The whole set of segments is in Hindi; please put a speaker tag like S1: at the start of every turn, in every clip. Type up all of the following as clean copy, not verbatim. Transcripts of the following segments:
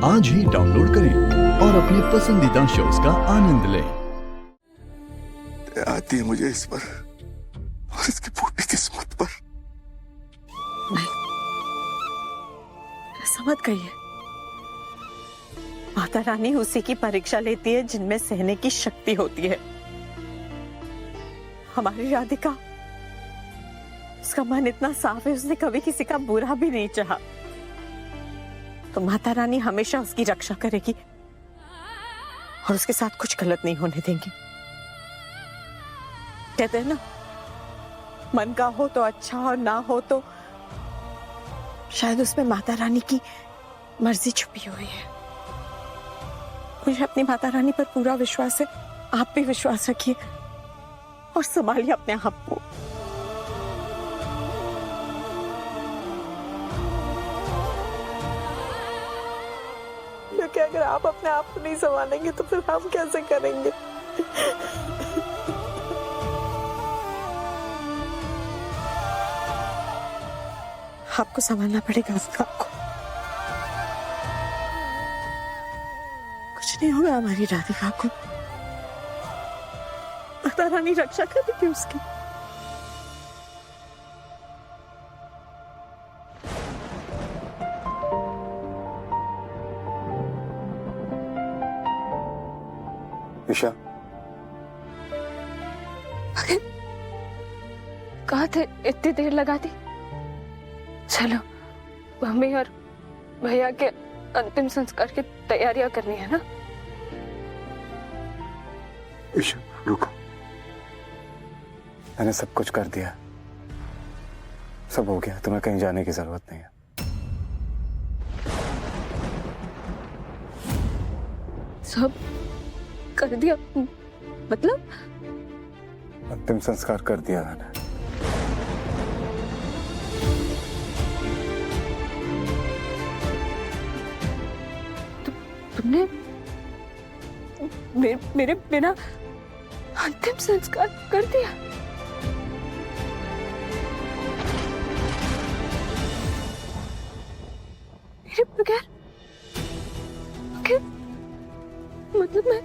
S1: आज ही डाउनलोड करें और अपने पसंदीदा शोज का आनंद लें।
S2: आती है मुझे इस पर और इसकी फूटी किस्मत पर।
S3: नहीं, ऐसा मत कहिए। माता रानी उसी की परीक्षा लेती है जिनमें सहने की शक्ति होती है। हमारी राधिका, उसका मन इतना साफ है, उसने कभी किसी का बुरा भी नहीं चाहा। तो माता रानी हमेशा उसकी रक्षा करेगी और उसके साथ कुछ गलत नहीं होने देंगी। कहते हैं ना, मन का हो तो अच्छा और ना हो तो शायद उसमें माता रानी की मर्जी छुपी हुई है। मुझे अपनी माता रानी पर पूरा विश्वास है। आप भी विश्वास रखिए और संभालिए अपने आप को। क्योंकि अगर आप अपने आप को नहीं संभालेंगे तो फिर हम कैसे करेंगे? आपको संभालना पड़ेगा अपने आप को। कुछ नहीं होगा हमारी राधिका को। माता रानी रक्षा करेगी उसकी।
S2: ईशा,
S4: कहाँ थे? इतनी देर लगा दी। चलो, मम्मी और भैया के अंतिम संस्कार की तैयारियां करनी है ना।
S2: ईशा रुको, मैंने सब कुछ कर दिया, सब हो गया। तुम्हें कहीं जाने की जरूरत नहीं है।
S4: सब कर दिया मतलब?
S2: अंतिम संस्कार कर दिया मैंने।
S4: तुमने मेरे बिना अंतिम संस्कार कर दिया? मेरे बगैर? मतलब मैं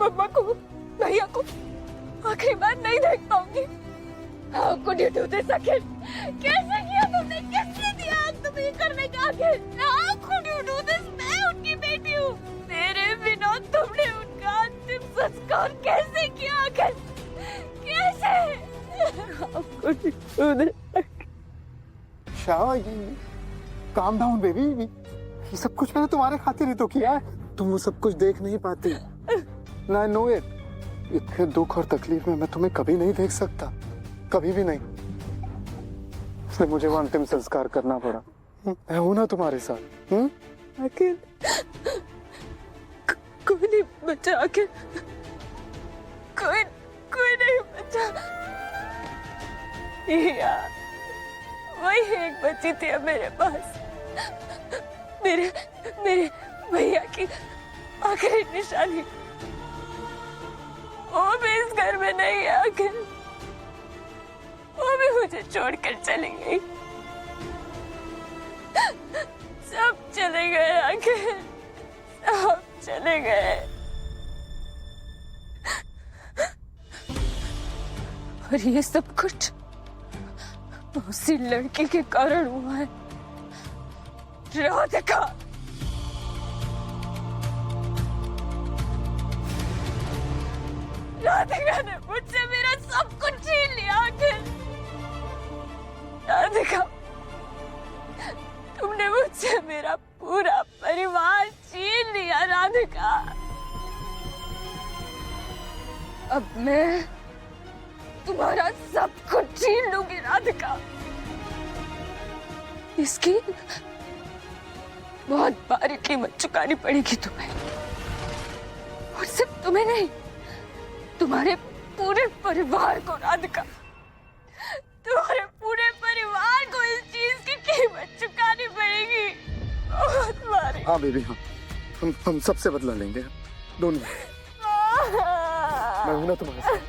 S4: मम्मा को, भैया को आखिरी बार नहीं देख पाऊंगी। How could you do this, अखिल? कैसे किया तुमने? किसने दिया तुम्हें करने का अखिल? How could you do this? मैं उनकी बेटी हूँ। मेरे बिना तुमने उनका अंतिम संस्कार कैसे किया अखिल? कैसे? How could you do this?
S2: Shah, calm down baby. ये सब कुछ मैंने तुम्हारे खातिर ही तो किया है। तुम वो सब कुछ देख नहीं पाती। ना नो इट। इतने दुख और तकलीफ में मैं तुम्हें कभी नहीं देख सकता, कभी भी नहीं। इसलिए मुझे वो अंतिम संस्कार करना पड़ा। मैं हूं ना तुम्हारे साथ।
S3: आखिर कोई नहीं बचा। आखिर कोई नहीं बचा। यार, वही एक बची थी अब मेरे पास। मेरे भैया की आखिरी निशानी। वो भी इस घर में नहीं है आखिर। वो भी मुझे छोड़कर चली गई। सब चले गए आखिर, सब चले गए। और ये सब कुछ उसी लड़की के कारण हुआ है, राधिका। राधिका ने मुझसे मेरा सब कुछ छीन लिया आखिर। राधिका, तुमने मुझसे मेरा पूरा परिवार छीन लिया राधिका। अब मैं तुम्हारा सब कुछ छीन लूंगी राधिका। इसकी बहुत भारी कीमत चुकानी पड़ेगी तुम्हें। और सिर्फ तुम्हें नहीं, तुम्हारे पूरे परिवार को राधिका। तुम्हारे पूरे परिवार को इस चीज की कीमत चुकानी पड़ेगी। बहुत भारी।
S2: हाँ बेबी, हाँ, हम सबसे बदला लेंगे दोनों। मैं हूं ना तुम्हारे साथ।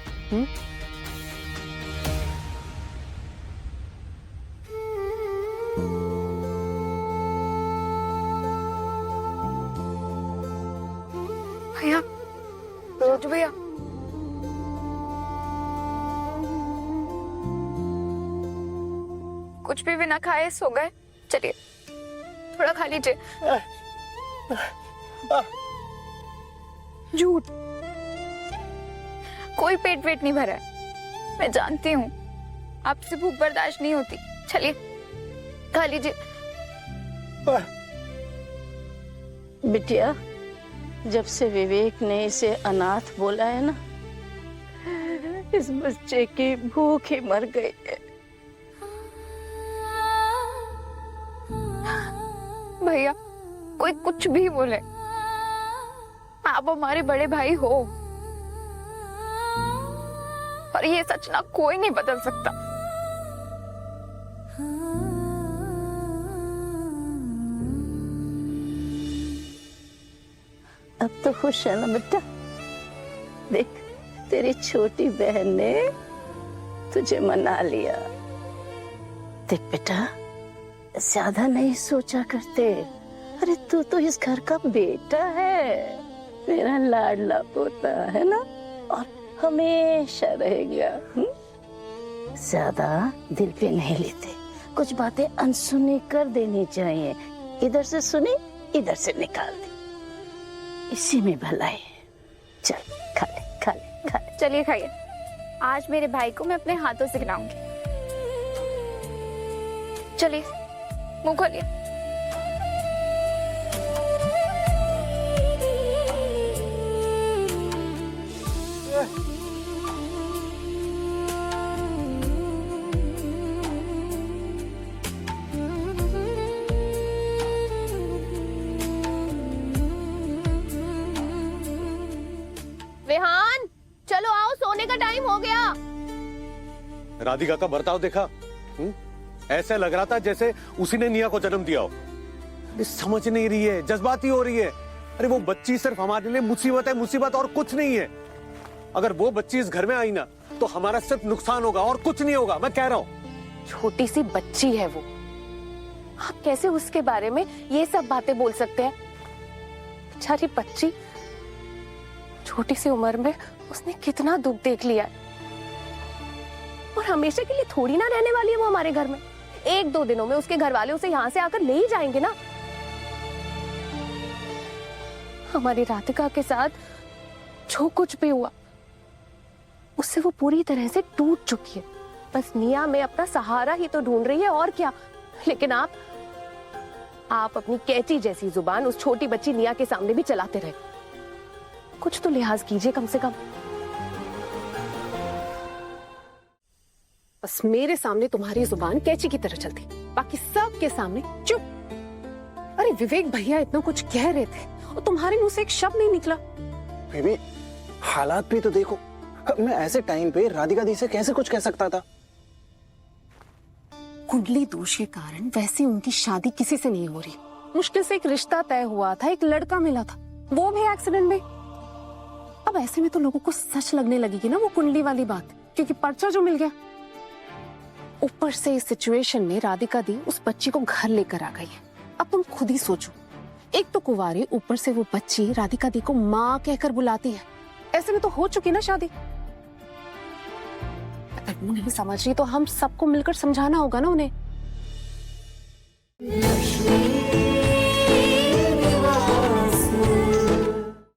S4: भैया, छोटू भैया, कुछ भी बिना खाए सो गए। चलिए थोड़ा खा लीजिए। झूठ, कोई पेट वेट नहीं भरा है। मैं जानती हूँ आपसे भूख बर्दाश्त नहीं होती। चलिए खा लीजिए।
S5: बिटिया, जब से विवेक ने इसे अनाथ बोला है ना, इस बच्चे की भूख ही मर गई है।
S4: भैया, कोई कुछ भी बोले, आप हमारे बड़े भाई हो और ये सच ना कोई नहीं बदल सकता।
S5: अब तो खुश है ना बेटा? देख, तेरी छोटी बहन ने तुझे मना लिया। देख बेटा, ज्यादा नहीं सोचा करते। अरे तू तो इस घर का बेटा है, मेरा लाडला पोता है ना, और हमेशा रहेगा। ज्यादा दिल पे नहीं लेते, कुछ बातें अनसुनी कर देनी चाहिए। इधर से सुनी, इधर से निकाल दी, इसी में भलाई है। चल खा ले, खा ले, खा ले।
S4: चलिए खाइए। आज मेरे भाई को मैं अपने हाथों से खिलाऊंगी। चलिए मुंह खोलिए।
S6: विहान, चलो आओ, सोने का टाइम हो गया।
S7: राधिका का बर्ताव देखा? ऐसे लग रहा था जैसे उसी ने निया को जन्म दिया हो। ये समझ नहीं रही है, जज्बाती हो रही है। अरे वो बच्ची सिर्फ हमारे लिए मुसीबत है, मुसीबत, और कुछ नहीं है। अगर वो बच्ची इस घर में आई ना तो हमारा सिर्फ नुकसान होगा और कुछ नहीं होगा, मैं कह रहा हूँ।
S6: छोटी सी बच्ची है वो, आप कैसे उसके बारे में ये सब बातें बोल सकते हैं? बेचारी बच्ची, छोटी सी उम्र में उसने कितना दुख देख लिया है, और हमेशा के लिए थोड़ी ना रहने वाली है वो हमारे घर में। एक दो दिनों में उसके घर वाले उसे यहाँ से आकर ले ही जाएंगे ना। हमारी राधिका के साथ जो कुछ भी हुआ, उससे वो पूरी तरह से टूट चुकी है। बस निया में अपना सहारा ही तो ढूंढ रही है, और क्या। लेकिन आप अपनी कैची जैसी जुबान उस छोटी बच्ची निया के सामने भी चलाते रहे। कुछ तो लिहाज कीजिए कम से कम। बस मेरे सामने तुम्हारी जुबान कैची की तरह चलती, बाकी सब के सामने चुप। अरे विवेक भैया इतना कुछ कह रहे थे और तुम्हारे मुंह से एक शब्द नहीं निकला।
S8: बेबी, हालात भी तो देखो। मैं ऐसे टाइम पे राधिका दी से कैसे कुछ कह सकता था?
S6: कुंडली दोष के कारण वैसे उनकी शादी किसी से नहीं हो रही। मुश्किल से एक रिश्ता तय हुआ था, एक लड़का मिला था, वो भी एक्सीडेंट में। अब ऐसे में तो लोगों को सच लगने लगेगी ना वो कुंडली वाली बात, क्योंकि पर्चा जो मिल गया। ऊपर से इस सिचुएशन में राधिका दी उस बच्ची को घर लेकर आ गई है। अब तुम खुद ही सोचो, एक तो कुंवारी, ऊपर से वो बच्ची राधिका दी को माँ कहकर बुलाती है। ऐसे में तो हो चुकी ना शादी। अगर वो नहीं समझ रही तो हम सबको मिलकर समझाना होगा ना उन्हें।